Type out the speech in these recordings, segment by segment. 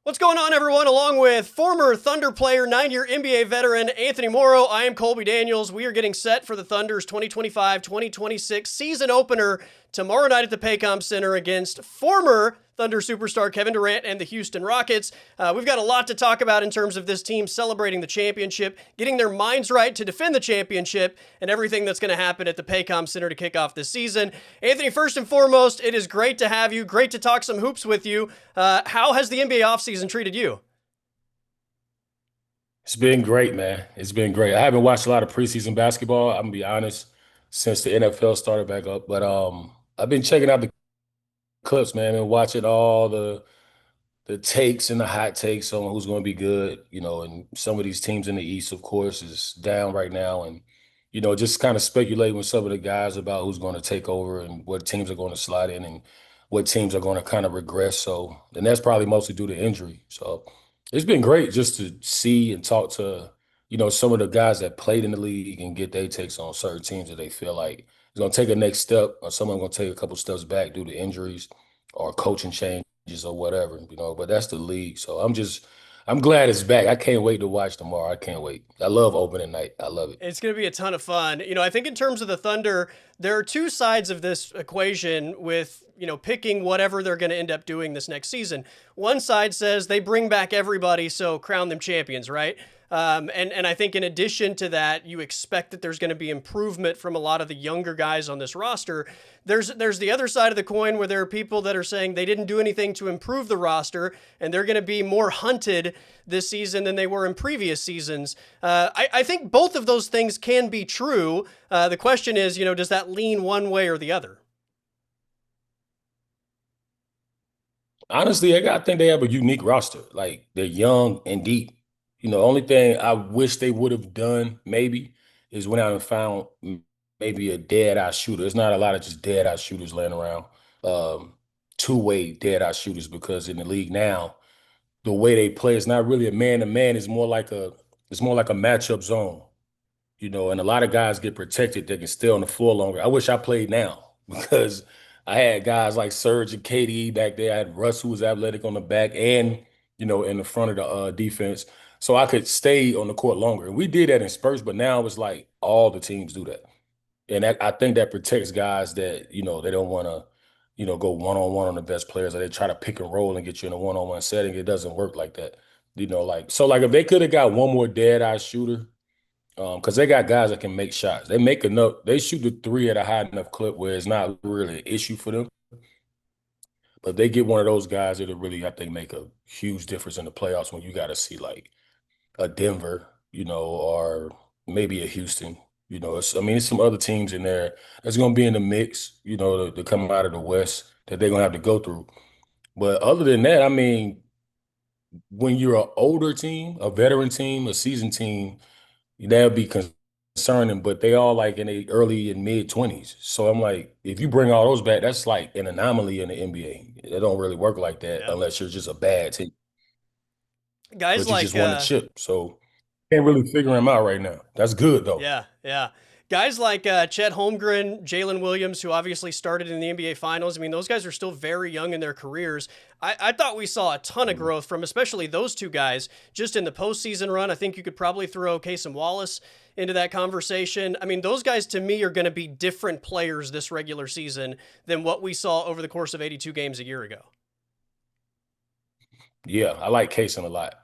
What's going on, everyone? Along with former Thunder player, 9-year NBA veteran Anthony Morrow, I am Colby Daniels. We are getting set for the Thunder's 2025-2026 season opener tomorrow night at the Paycom Center against former Thunder superstar Kevin Durant and the Houston Rockets. We've got a lot to talk about in terms of this team celebrating the championship, getting their minds right to defend the championship, and everything that's going to happen at the Paycom Center to kick off this season. Anthony, first and foremost, it is great to have you. Great to talk some hoops with you. How has the NBA offseason treated you? It's been great, man. It's been great. I haven't watched a lot of preseason basketball, I'm gonna be honest, since the NFL started back up. But I've been checking out the clips, man, and watching all the takes and the hot takes on who's going to be good, and some of these teams in the East, of course, is down right now. And, just kind of speculating with some of the guys about who's going to take over and what teams are going to slide in and what teams are going to kind of regress. So, and that's probably mostly due to injury. So it's been great just to see and talk to, some of the guys that played in the league and get their takes on certain teams that they feel like is going to take a next step or someone going to take a couple steps back due to injuries or coaching change or whatever, but that's the league. So I'm glad it's back. I can't wait to watch tomorrow. I can't wait. I love opening night. I love it. It's going to be a ton of fun. I think in terms of the Thunder, there are two sides of this equation with, picking whatever they're going to end up doing this next season. One side says they bring back everybody, so crown them champions, right? And I think in addition to that, you expect that there's going to be improvement from a lot of the younger guys on this roster. There's the other side of the coin where there are people that are saying they didn't do anything to improve the roster, and they're going to be more hunted this season than they were in previous seasons. I think both of those things can be true. The question is, does that lean one way or the other? Honestly, I think they have a unique roster. Like they're young and deep. Only thing I wish they would have done maybe is went out and found maybe a dead eye shooter. There's not a lot of just dead eye shooters laying around. Um, Two-way dead eye shooters because in the league now, the way they play is not really a man to man. It's more like a matchup zone. And a lot of guys get protected. They can stay on the floor longer. I wish I played now because I had guys like Serge and KD back there. I had Russ, who was athletic on the back and, in the front of the defense. So I could stay on the court longer. And we did that in spurts, but now it's like all the teams do that. And I think that protects guys that, they don't want to, go one-on-one on the best players, or they try to pick and roll and get you in a one-on-one setting. It doesn't work like that. So if they could have got one more dead eye shooter, because they got guys that can make shots. They make enough. They shoot the three at a high enough clip where it's not really an issue for them. But they get one of those guys that'll really, I think, make a huge difference in the playoffs when you got to see like a Denver, or maybe a Houston. It's some other teams in there that's going to be in the mix, to come out of the West that they're going to have to go through. But other than that, when you're an older team, a veteran team, a seasoned team, that'd be concerning, but they all like in the early and mid 20s. So I'm like, if you bring all those back, that's like an anomaly in the NBA. It don't really work like that Yeah. unless you're just a bad team, Guys but you like just won a chip. So can't really figure him out right now. That's good though. Yeah, yeah. Guys like Chet Holmgren, Jalen Williams, who obviously started in the NBA Finals. I mean, those guys are still very young in their careers. I thought we saw a ton of Mhm. growth from especially those two guys just in the postseason run. I think you could probably throw Casey Wallace into that conversation. I mean, those guys to me are going to be different players this regular season than what we saw over the course of 82 games a year ago. Yeah, I like Kaysen a lot.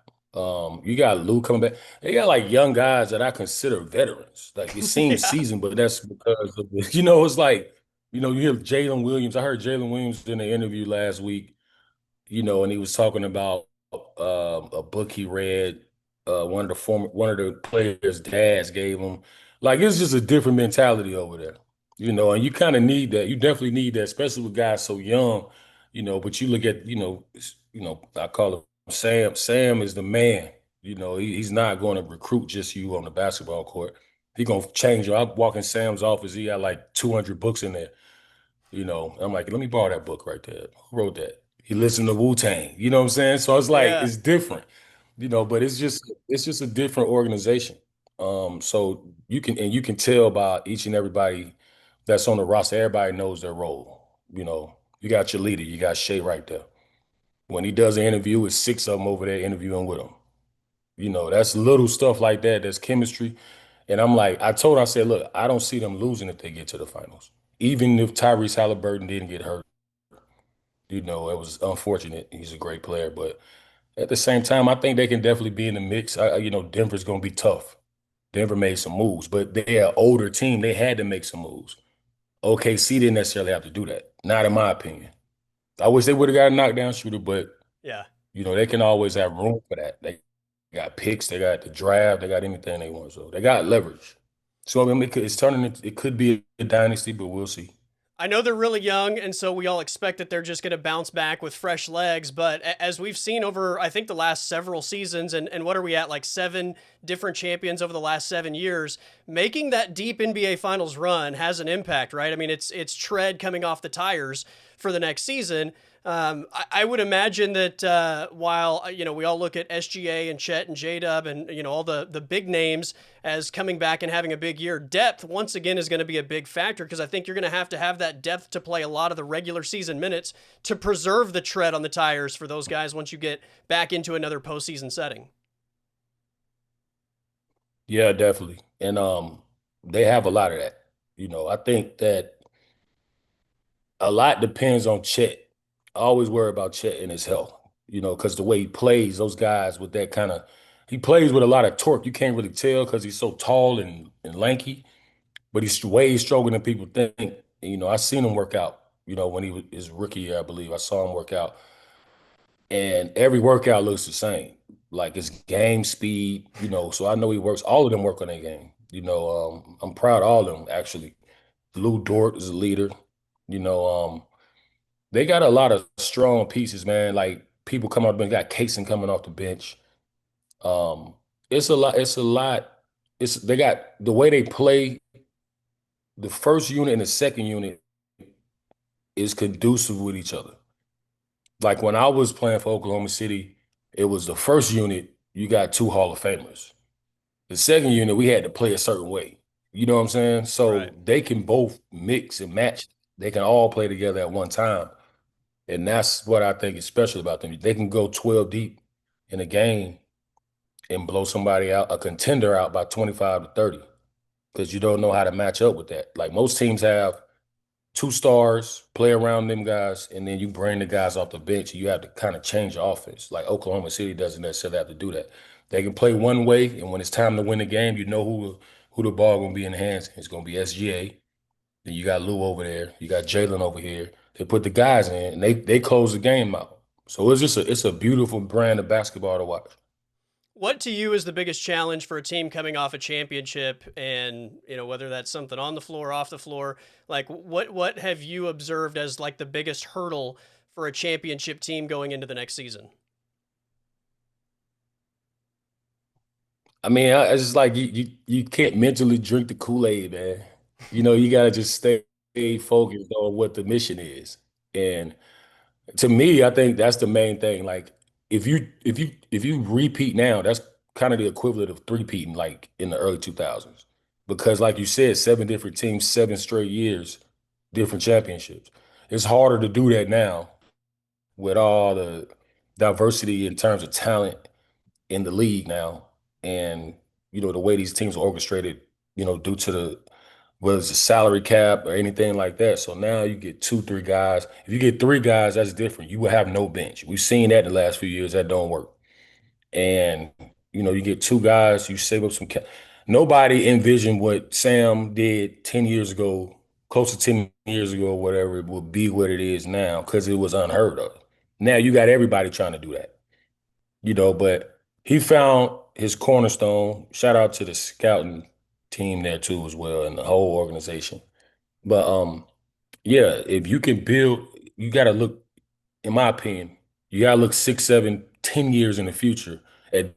You got Lou coming back. They got like young guys that I consider veterans. Like it seems Yeah. seasoned, but that's because of the, it's like, you hear Jalen Williams. I heard Jalen Williams in the interview last week, and he was talking about a book he read. One of the players' dads gave him. Like it's just a different mentality over there, and you kind of need that. You definitely need that, especially with guys so young, But you look at, I call him Sam. Sam is the man. He's not going to recruit just you on the basketball court. He's gonna change you. I walk in Sam's office. He got like 200 books in there. I'm like, let me borrow that book right there. Who wrote that? He listened to Wu-Tang. You know what I'm saying? So it's like Yeah. it's different, but it's just a different organization. So you can tell by each and everybody that's on the roster, everybody knows their role. You got your leader, you got Shea right there. When he does an interview, it's six of them over there interviewing with him. That's little stuff like that. That's chemistry. And I'm like, I said, look, I don't see them losing if they get to the finals. Even if Tyrese Halliburton didn't get hurt, it was unfortunate. He's a great player, but at the same time, I think they can definitely be in the mix. Denver's going to be tough. Denver made some moves, but they're an older team. They had to make some moves. OKC didn't necessarily have to do that, not in my opinion. I wish they would have got a knockdown shooter, but Yeah. they can always have room for that. They got picks, they got the draft, they got anything they want. So they got leverage. So I mean, it could be a dynasty, but we'll see. I know they're really young, and so we all expect that they're just going to bounce back with fresh legs. But as we've seen over, I think, the last several seasons, and what are we at, like 7 different champions over the last 7 years, making that deep NBA Finals run has an impact, right? I mean, it's tread coming off the tires for the next season. I would imagine that while we all look at SGA and Chet and J Dub and all the big names as coming back and having a big year, depth once again is going to be a big factor because I think you're going to have that depth to play a lot of the regular season minutes to preserve the tread on the tires for those guys once you get back into another postseason setting. Yeah, definitely. And they have a lot of that. I think that a lot depends on Chet. I always worry about Chet and his health, because the way he plays, those guys with that kind of, he plays with a lot of torque. You can't really tell because he's so tall and lanky, but he's way stronger than people think. I seen him work out, when he was his rookie year, I believe. I saw him work out, and every workout looks the same. Like it's game speed, so I know he works, all of them work on their game. I'm proud of all of them, actually. Lou Dort is a leader, you know, they got a lot of strong pieces, man. Like people come off the bench, got Kaysen coming off the bench. Um, it's a lot. It's a lot. They got the way they play. The first unit and the second unit is conducive with each other. Like when I was playing for Oklahoma City, it was the first unit. You got two Hall of Famers. The second unit, we had to play a certain way. You know what I'm saying? Right. So they can both mix and match. They can all play together at one time. And that's what I think is special about them. They can go 12 deep in a game and blow somebody out, a contender out by 25 to 30, because you don't know how to match up with that. Like most teams have two stars, play around them guys, and then you bring the guys off the bench. And you have to kind of change your offense. Like Oklahoma City doesn't necessarily have to do that. They can play one way, and when it's time to win the game, you know who the ball gonna be in the hands. It's gonna be SGA. Then you got Lou over there. You got Jalen over here. They put the guys in, and they close the game out. So it's a beautiful brand of basketball to watch. What to you is the biggest challenge for a team coming off a championship, and whether that's something on the floor, off the floor? Like what have you observed as like the biggest hurdle for a championship team going into the next season? I mean, it's just like you can't mentally drink the Kool-Aid, man. You gotta just stay focused on what the mission is. And to me, I think that's the main thing. Like if you repeat now, that's kind of the equivalent of three-peating like in the early 2000s. Because like you said, 7 different teams, 7 straight years, different championships. It's harder to do that now with all the diversity in terms of talent in the league now. And the way these teams are orchestrated, due to the whether it's a salary cap or anything like that. So now you get two, three guys. If you get three guys, that's different. You will have no bench. We've seen that in the last few years. That don't work. And you get two guys, you save up some cap. Nobody envisioned what Sam did 10 years ago, close to 10 years ago, or whatever, it would be what it is now, because it was unheard of. Now you got everybody trying to do that, but he found his cornerstone. Shout out to the scouting team there too as well, and the whole organization. But yeah, if you can build, you gotta look, in my opinion, you gotta look 6, 7, 10 years in the future at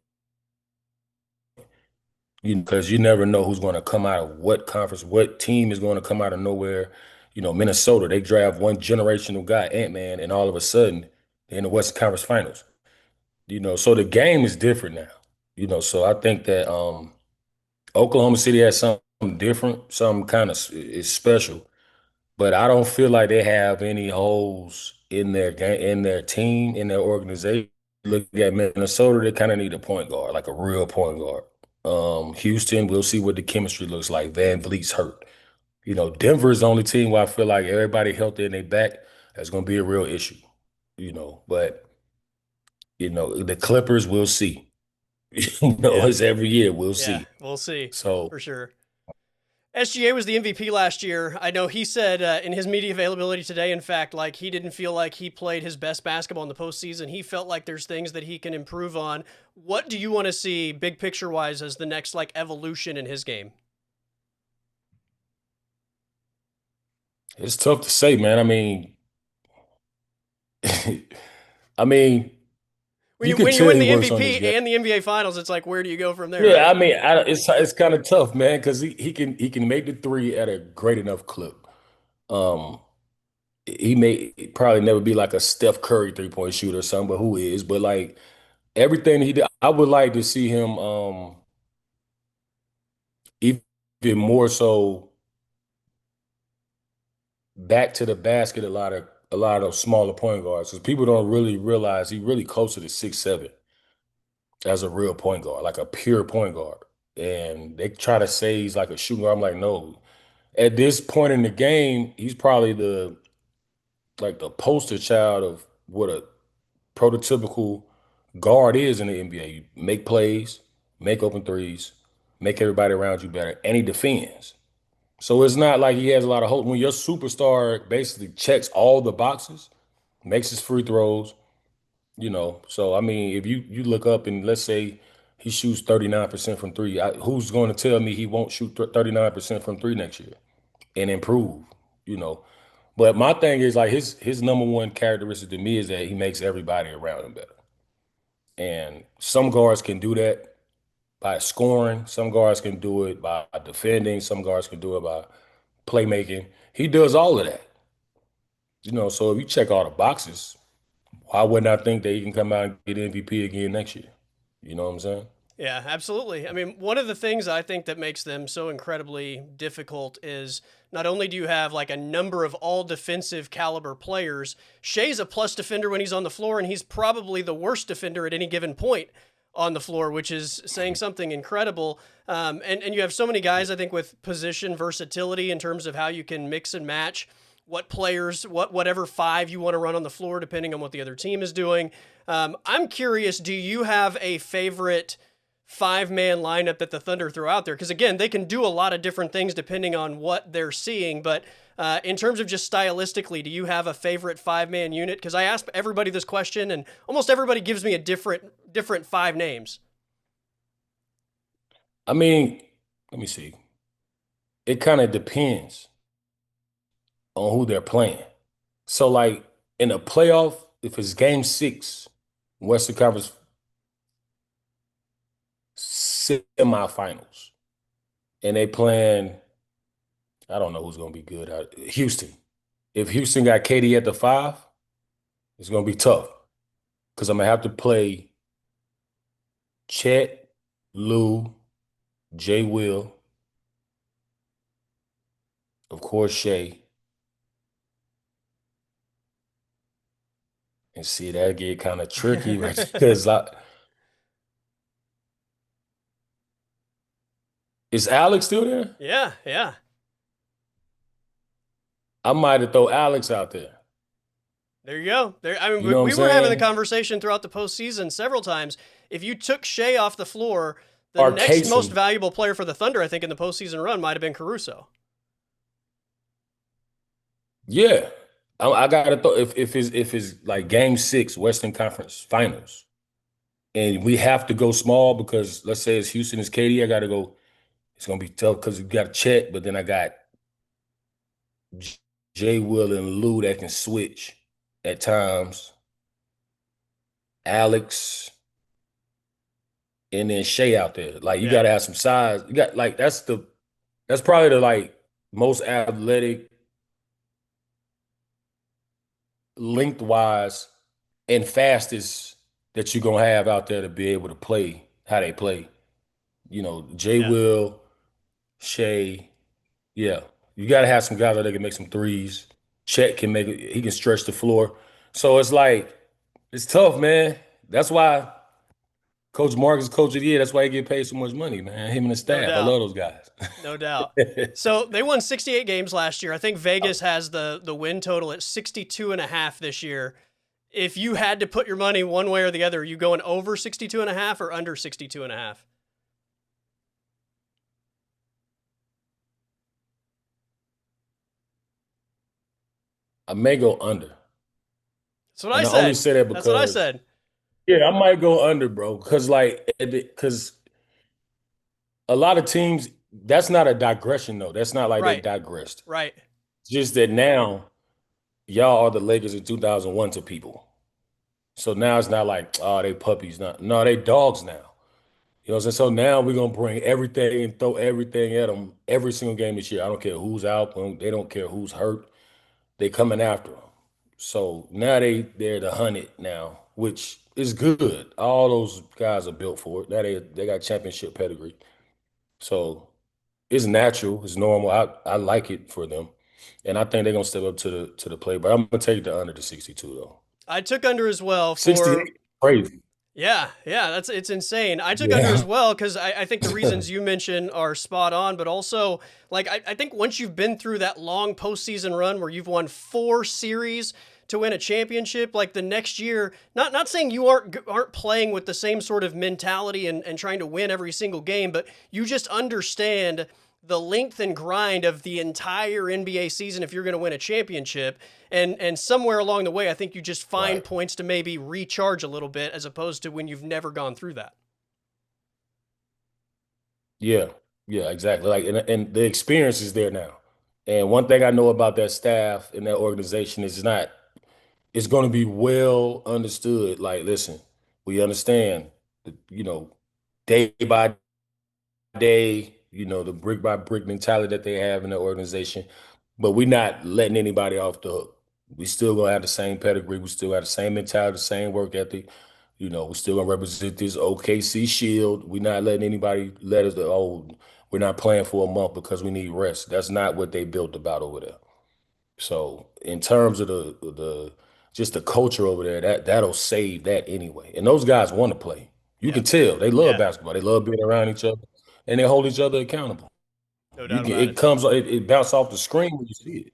because you never know who's gonna come out of what conference, what team is gonna come out of nowhere. Minnesota, they draft one generational guy, Ant-Man, and all of a sudden they're in the Western Conference Finals. So the game is different now. So I think that Oklahoma City has something different, something kind of is special, but I don't feel like they have any holes in their game, in their team, in their organization. Look at Minnesota, they kind of need a point guard, like a real point guard. Houston, we'll see what the chemistry looks like. Van Vliet's hurt. Denver is the only team where I feel like everybody healthy and they back. That's going to be a real issue. But the Clippers, we'll see. Yeah, It's every year we'll yeah, see. we'll see So for sure. SGA was the MVP last year. I know he said in his media availability today, in fact, like he didn't feel like he played his best basketball in the postseason. He felt like there's things that he can improve on. What do you want to see, big picture wise, as the next like evolution in his game? it's tough to say, man. I mean, I mean, When you you could when you tell win he the works on his MVP game. and the NBA Finals, it's like where do you go from there, Yeah, right? I mean, it's kind of tough, man, because he can make the three at a great enough clip. Um, he may probably never be like a Steph Curry 3-point shooter or something, but who is? But like everything he did, I would like to see him even more so back to the basket a lot of those smaller point guards because people don't really realize he really closer to 6'7" as a real point guard, like a pure point guard. And they try to say he's like a shooter. I'm like, no. At this point in the game, he's probably the poster child of what a prototypical guard is in the NBA. You make plays, make open threes, make everybody around you better, and he defends. So it's not like he has a lot of hope. When your superstar basically checks all the boxes, makes his free throws. So I mean, if you look up and let's say he shoots 39% from three, who's going to tell me he won't shoot 39% from three next year and improve? You know. But my thing is like his number one characteristic to me is that he makes everybody around him better. And some guards can do that by scoring, some guards can do it by defending, some guards can do it by playmaking. He does all of that. So if you check all the boxes, why wouldn't I think that he can come out and get MVP again next year? You know what I'm saying? Yeah, absolutely. I mean, one of the things I think that makes them so incredibly difficult is not only do you have like a number of all defensive caliber players, Shea's a plus defender when he's on the floor, and he's probably the worst defender at any given point on the floor, which is saying something incredible. And you have so many guys, I think, with position versatility in terms of how you can mix and match what players, whatever five you want to run on the floor, depending on what the other team is doing. I'm curious, do you have a favorite five-man lineup that the Thunder throw out there? Because again, they can do a lot of different things depending on what they're seeing. But in terms of just stylistically, do you have a favorite five-man unit? Because I asked everybody this question, and almost everybody gives me a different five names. I mean, let me see. It kind of depends on who they're playing. So like in a playoff, if it's game six, Western Conference semifinals, and they playing, I don't know who's gonna be good. Houston. If Houston got KD at the five, it's gonna be tough because I'm gonna have to play Chet, Lou, Jay Will, of course Shea, and see that get kind of tricky right because is Alex still there? Yeah, yeah. I might have throw Alex out there. There you go. There. I mean, You we, know what I'm we were having the saying? conversation throughout the postseason several times. If you took Shea off the floor, the Or next most Casey. valuable player for the Thunder, I think, in the postseason run might have been Caruso. Yeah. I gotta throw if it's like game six, Western Conference Finals, and we have to go small because let's say it's Houston, it's KD, I gotta go. It's gonna be tough because you got Chet, but then I got J- Jay Will and Lou that can switch at times. Alex and then Shea out there. Like you Yeah, gotta have some size. You got like that's probably the like most athletic lengthwise and fastest that you're gonna have out there to be able to play how they play. Jay yeah. Will, Shea, yeah. You gotta have some guys out there that can make some threes. Chet can make it, he can stretch the floor. So it's like it's tough, man. That's why Coach Mark is coach of the year. That's why he get paid so much money, man. Him and the No staff. I doubt. love those guys. No doubt. So they won 68 games last year. I think Vegas has the win total at 62 and a half this year. If you had to put your money one way or the other, are you going over 62 and a half or under 62 and a half? I may go under. That's what I And I only said. say that That's what I because, said. yeah, I might go under, bro. Because a lot of teams, that's not a digression, though. That's not like they Right. digressed. Right. Just that now, y'all are the Lakers in 2001 to people. So now it's not like, oh, they puppies. Not, no, they dogs now. You know what I'm saying? So now we're going to bring everything and throw everything at them every single game this year. I don't care who's out. They don't care who's hurt. They coming after them. So now they're the hunted now, which is good. All those guys are built for it. Now they got championship pedigree. So it's natural, it's normal. I like it for them. And I think they're gonna step up to the plate. But I'm gonna take the under the 62 though. I took under as well for 68, crazy. yeah, yeah, that's it's insane. I took under as Yeah. well because I think the reasons you mentioned are spot on, but also like I think once you've been through that long postseason run where you've won 4 series to win a championship, like the next year, not saying you aren't playing with the same sort of mentality and trying to win every single game, but you just understand the length and grind of the entire NBA season if you're going to win a championship. And somewhere along the way, I think you just find Right. points to maybe recharge a little bit as opposed to when you've never gone through that. Yeah. Yeah, exactly. Like and the experience is there now. And one thing I know about that staff and that organization is it's going to be well understood. Like, listen, we understand, you know, day by day, the brick by brick mentality that they have in the organization, but we're not letting anybody off the hook. We still gonna have the same pedigree. We still have the same mentality, the same work ethic. We still gonna represent this OKC shield. We're not letting anybody let us, oh, we're not playing for a month because we need rest. That's not what they built about over there. So in terms of the just the culture over there, that'll save that anyway. And those guys want to play. You Yeah. can tell they love Yeah. basketball. They love being around each other, and they hold each other accountable. No You doubt can about it it. comes it bounces off the screen when you see it.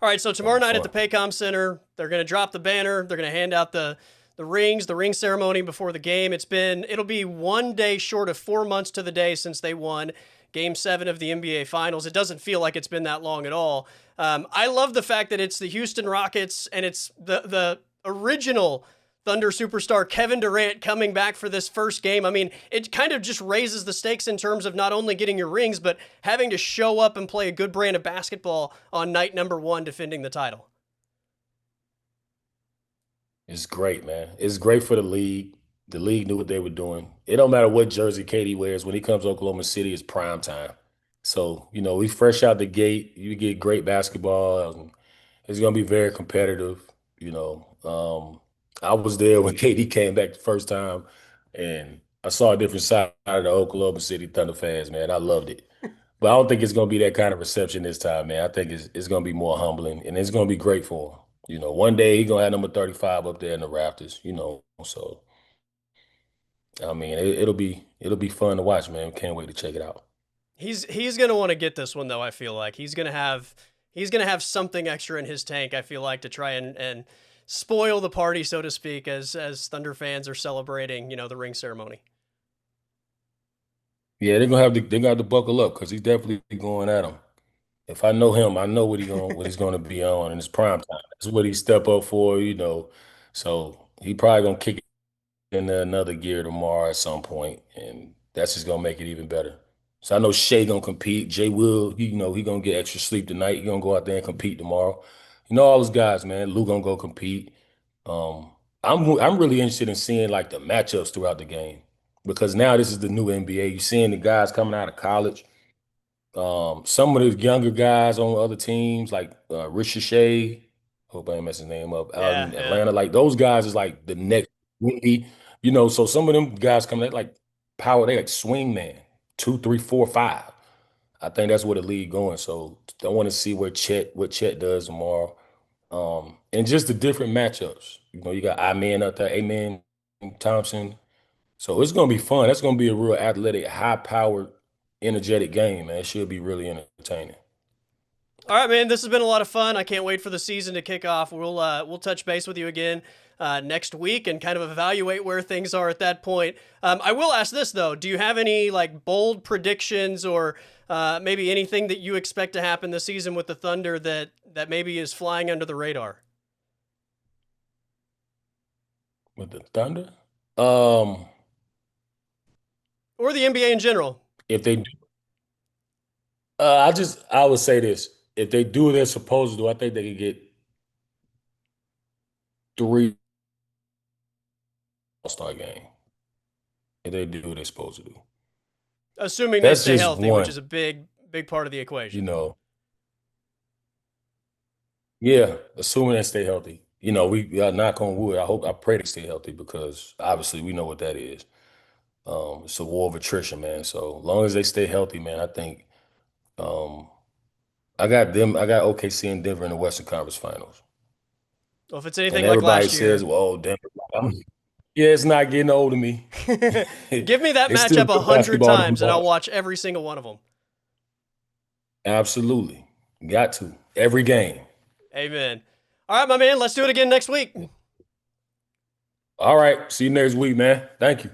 All right, so It's gonna tomorrow be night at the fun. Paycom Center, they're going to drop the banner. They're going to hand out the rings, the ring ceremony before the game. It'll be 1 day short of 4 months to the day since they won Game 7 of the NBA Finals. It doesn't feel like it's been that long at all. I love the fact that it's the Houston Rockets and it's the original Thunder superstar Kevin Durant coming back for this first game. I mean, it kind of just raises the stakes in terms of not only getting your rings, but having to show up and play a good brand of basketball on night number 1 defending the title. It's great, man. It's great for the league. The league knew what they were doing. It don't matter what jersey Katie wears. When he comes to Oklahoma City, it's prime time. So, we fresh out the gate. You get great basketball. It's gonna be very competitive. I was there when KD came back the first time, and I saw a different side of the Oklahoma City Thunder fans, man. I loved it. But I don't think it's gonna be that kind of reception this time, man. I think it's gonna be more humbling, and it's gonna be great for him. One day he's gonna have number 35 up there in the rafters. So I mean, it'll be fun to watch, man. Can't wait to check it out. He's going to want to get this one though, I feel like. He's going to have something extra in his tank, I feel like, to try and spoil the party, so to speak, as Thunder fans are celebrating, the ring ceremony. Yeah, they're gonna have to buckle up because he's definitely going at him. If I know him, I know what he's gonna be on, and it's prime time. That's what he step up for. So he probably gonna kick it in another gear tomorrow at some point, and that's just gonna make it even better. So I know Shea gonna compete. Jay will, he gonna get extra sleep tonight. He gonna go out there and compete tomorrow. All those guys, man. Lou gonna go compete. Um, I'm really interested in seeing like the matchups throughout the game because now this is the new NBA. You're seeing the guys coming out of college. Some of the younger guys on other teams, like Richard Shea, hope I ain't messing his name up, out Yeah, in yeah. Atlanta, like those guys is like the next Wendy. So some of them guys come, they like power, they like swing man, 2, 3, 4, 5. I think that's where the league going. So I want to see what Chet does tomorrow. And just the different matchups. You got I-Man up there, Amen Thompson. So it's gonna be fun. That's gonna be a real athletic, high-powered, energetic game, man. It should be really entertaining. All right, man. This has been a lot of fun. I can't wait for the season to kick off. We'll touch base with you again next week and kind of evaluate where things are at that point. I will ask this though: do you have any like bold predictions or maybe anything that you expect to happen this season with the Thunder that maybe is flying under the radar? With the Thunder, um, Or the NBA in general? if they do, I would say this: if they do what they're supposed to do, I think they could get three All-Star game. If they do what they're supposed to do, Assuming they that's stay just healthy, which one. is a big part of the You equation. know, yeah, assuming they stay healthy. We knock on wood. I pray they stay healthy because obviously we know what that is. It's a war of attrition, man. So long as they stay healthy, man, I think um, I got them. I got OKC and Denver in the Western Conference Finals. Well, if it's And anything like everybody last says, year, "Well, oh, Denver." Yeah, it's not getting old to me. give me that They still matchup a good hundred basketball to times, and I'll watch. watch every single one of them. Absolutely, got to every game. Amen. All right, my man. Let's do it again next week. All right, see you next week, man. Thank you.